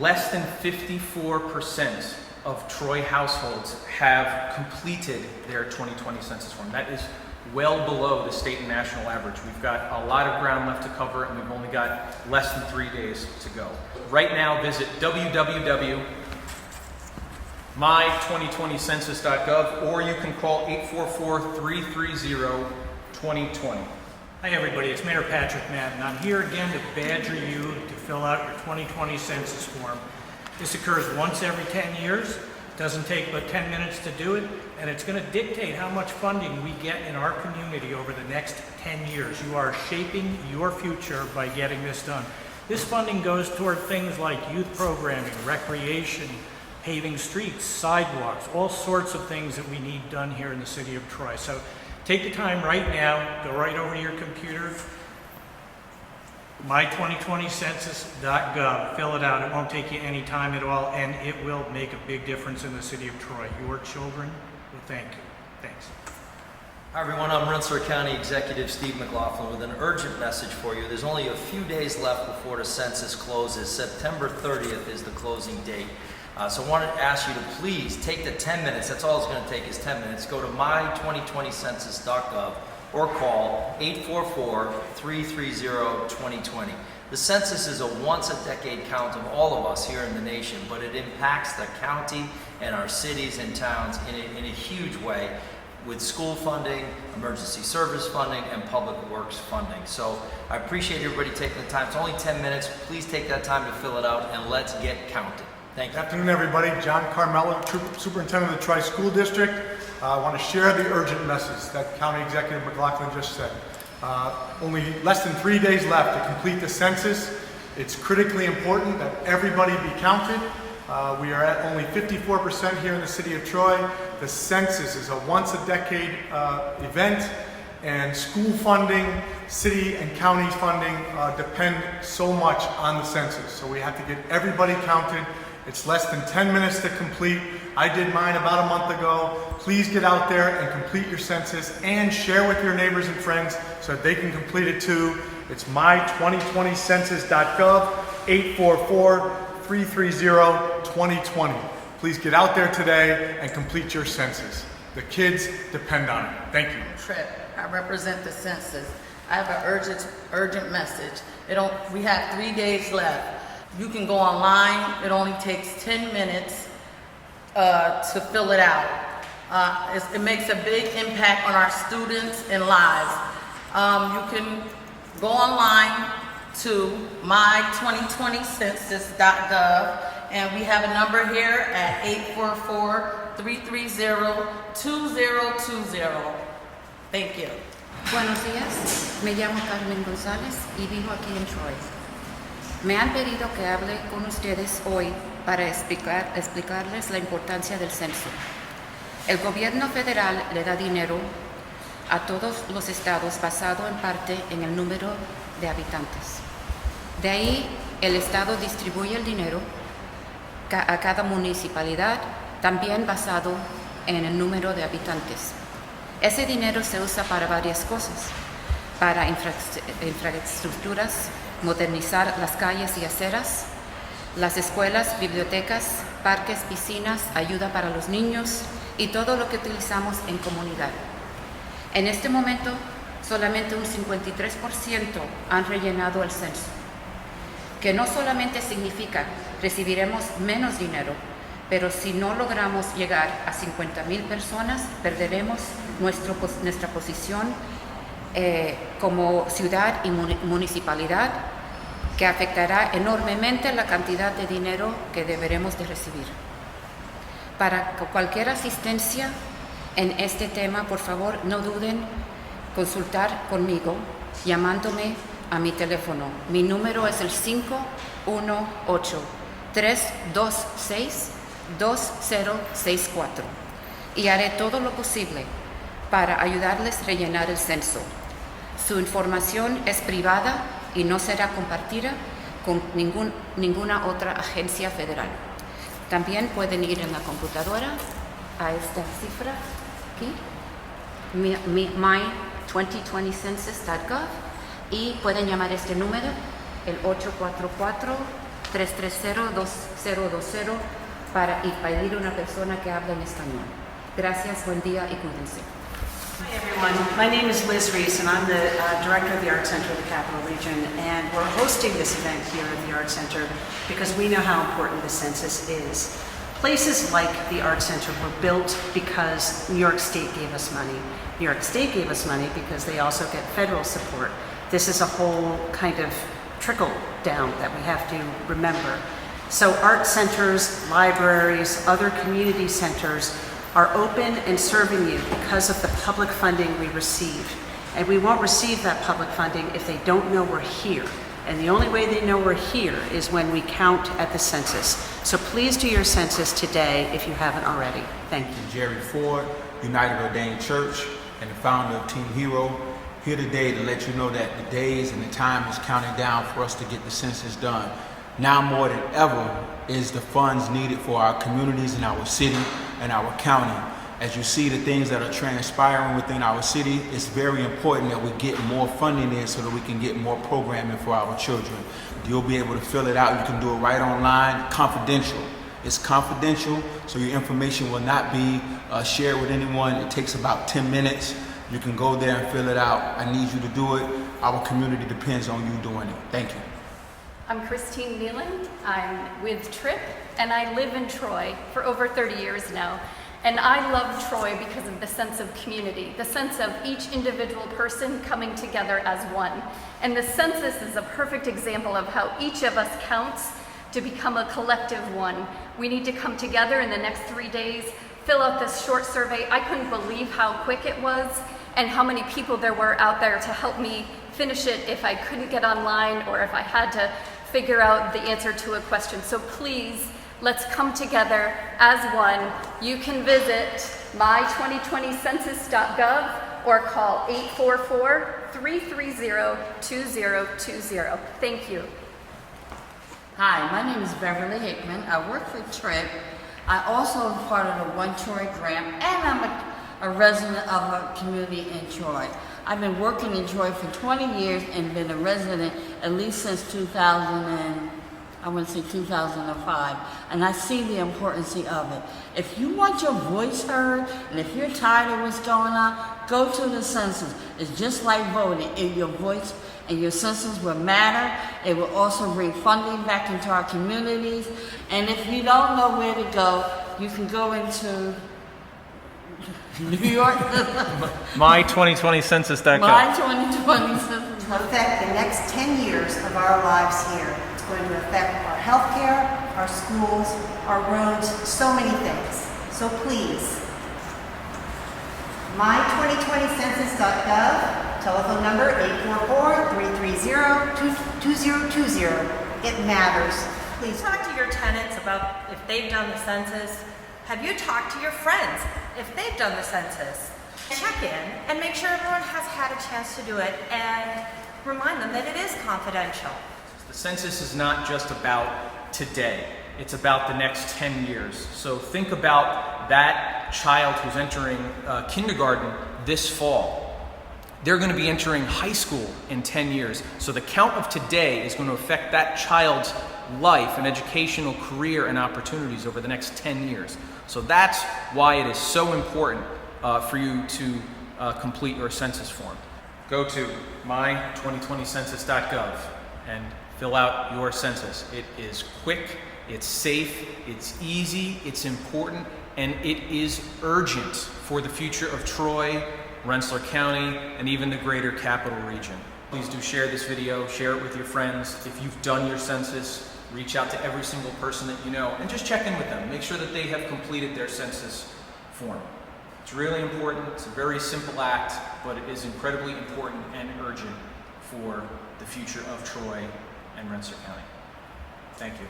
less than 54% of Troy households have completed their 2020 census form. That is well below the state and national average. We've got a lot of ground left to cover, and we've only got less than 3 days to go. Right now, visit www.my2020census.gov, or you can call 844-330-2020. Hi everybody, it's Mayor Patrick Madden. I'm here again to badger you to fill out your 2020 census form. This occurs once every 10 years. It doesn't take but 10 minutes to do it, and it's going to dictate how much funding we get in our community over the next 10 years. You are shaping your future by getting this done. This funding goes toward things like youth programming, recreation, paving streets, sidewalks, all sorts of things that we need done here in the city of Troy. So take the time right now, go right over to your computer, my2020census.gov, fill it out. It won't take you any time at all, and it will make a big difference in the city of Troy. Your children will thank you. Thanks. Hi everyone, I'm Rensselaer County Executive Steve McLaughlin with an urgent message for you. There's only a few days left before the census closes. September 30th is the closing date. So I wanted to ask you to please take the 10 minutes, that's all it's going to take is 10 minutes, go to my2020census.gov or call 844-330-2020. The census is a once-a-decade count of all of us here in the nation, but it impacts the county and our cities and towns in a huge way, with school funding, emergency service funding, and public works funding. So I appreciate everybody taking the time. It's only 10 minutes. Please take that time to fill it out, and let's get counted. Thank you. Good afternoon, everybody. John Carmella, Superintendent of the Troy School District. I want to share the urgent message that County Executive McLaughlin just said. Only less than 3 days left to complete the census. It's critically important that everybody be counted. We are at only 54% here in the city of Troy. The census is a once-a-decade event, and school funding, city and county funding depend so much on the census. So we have to get everybody counted. It's less than 10 minutes to complete. I did mine about a month ago. Please get out there and complete your census and share with your neighbors and friends so that they can complete it too. It's my2020census.gov, 844-330-2020. Please get out there today and complete your census. The kids depend on it. Thank you. Trip. I represent the census. I have an urgent message. We have 3 days left. You can go online. It only takes 10 minutes to fill it out. It makes a big impact on our students and lives. You can go online to my2020census.gov, and we have a number here at 844-330-2020. Thank you. Buenos días, me llamo Carmen González y vivo aquí en Troy. Me han pedido que hable con ustedes hoy para explicarles la importancia del censo. El gobierno federal le da dinero a todos los estados basado en parte en el número de habitantes. De ahí, el estado distribuye el dinero a cada municipalidad, también basado en el número de habitantes. Ese dinero se usa para varias cosas, para infraestructuras, modernizar las calles y aceras, las escuelas, bibliotecas, parques, piscinas, ayuda para los niños y todo lo que utilizamos en comunidad. En este momento, solamente un 53% han rellenado el censo, que no solamente significa recibiremos menos dinero, pero si no logramos llegar a 50,000 personas, perderemos nuestra posición como ciudad y municipalidad, que afectará enormemente la cantidad de dinero que deberemos de recibir. Para cualquier asistencia en este tema, por favor, no duden consultar conmigo llamándome a mi teléfono. Mi número es el 518-326-2064 y haré todo lo posible para ayudarles a rellenar el censo. Su información es privada y no será compartida con ninguna otra agencia federal. También pueden ir en la computadora a esta cifra aquí, my2020census.gov, y pueden llamar este número, el 330-2020 y pedir una persona que hable en español. Gracias, buen día y cuídense. Hi everyone, my name is Liz Reese and I'm the Director of the Art Center of the Capital Region, and we're hosting this event here at the Art Center because we know how important the census is. Places like the Art Center were built because New York State gave us money. New York State gave us money because they also get federal support. This is a whole kind of trickle down that we have to remember. So art centers, libraries, other community centers are open and serving you because of the public funding we receive. And we won't receive that public funding if they don't know we're here. And the only way they know we're here is when we count at the census. So please do your census today if you haven't already. Thank you. Jerry Ford, United Ordained Church, and the founder of Team Hero, here today to let you know that the days and the time is counting down for us to get the census done. Now more than ever is the funds needed for our communities in our city and our county. As you see the things that are transpiring within our city, it's very important that we get more funding in so that we can get more programming for our children. You'll be able to fill it out. You can do it right online, confidential. It's confidential, so your information will not be shared with anyone. It takes about 10 minutes. You can go there and fill it out. I need you to do it. Our community depends on you doing it. Thank you. I'm Christine Nieland. I'm with TRIP, and I live in Troy for over 30 years now. And I love Troy because of the sense of community, the sense of each individual person coming together as one. And the census is a perfect example of how each of us counts to become a collective one. We need to come together in the next 3 days, fill out this short survey. I couldn't believe how quick it was and how many people there were out there to help me finish it if I couldn't get online or if I had to figure out the answer to a question. So please, let's come together as one. You can visit my2020census.gov or call 844-330-2020. Thank you. Hi, my name is Beverly Hickman. I work for TRIP. I also am part of the One Troy grant, and I'm a resident of a community in Troy. I've been working in Troy for 20 years and been a resident at least since 2005, and I see the importance of it. If you want your voice heard, and if you're tired of what's going on, go to the census. It's just like voting. If your voice and your census will matter, it will also bring funding back into our communities. And if you don't know where to go, you can go into New York. My2020census.gov. My2020census. To affect the next 10 years of our lives here. It's going to affect our healthcare, our schools, our roads, so many things. So please, my2020census.gov, telephone number 844-330-2020. It matters. Please talk to your tenants about if they've done the census. Have you talked to your friends if they've done the census? Check in and make sure everyone has had a chance to do it and remind them that it is confidential. The census is not just about today. It's about the next 10 years. So think about that child who's entering kindergarten this fall. They're going to be entering high school in 10 years. So the count of today is going to affect that child's life and educational career and opportunities over the next 10 years. So that's why it is so important for you to complete your census form. Go to my2020census.gov and fill out your census. It is quick, it's safe, it's easy, it's important, and it is urgent for the future of Troy, Rensselaer County, and even the greater capital region. Please do share this video, share it with your friends. If you've done your census, reach out to every single person that you know and just check in with them. Make sure that they have completed their census form. It's really important. It's a very simple act, but it is incredibly important and urgent for the future of Troy and Rensselaer County. Thank you.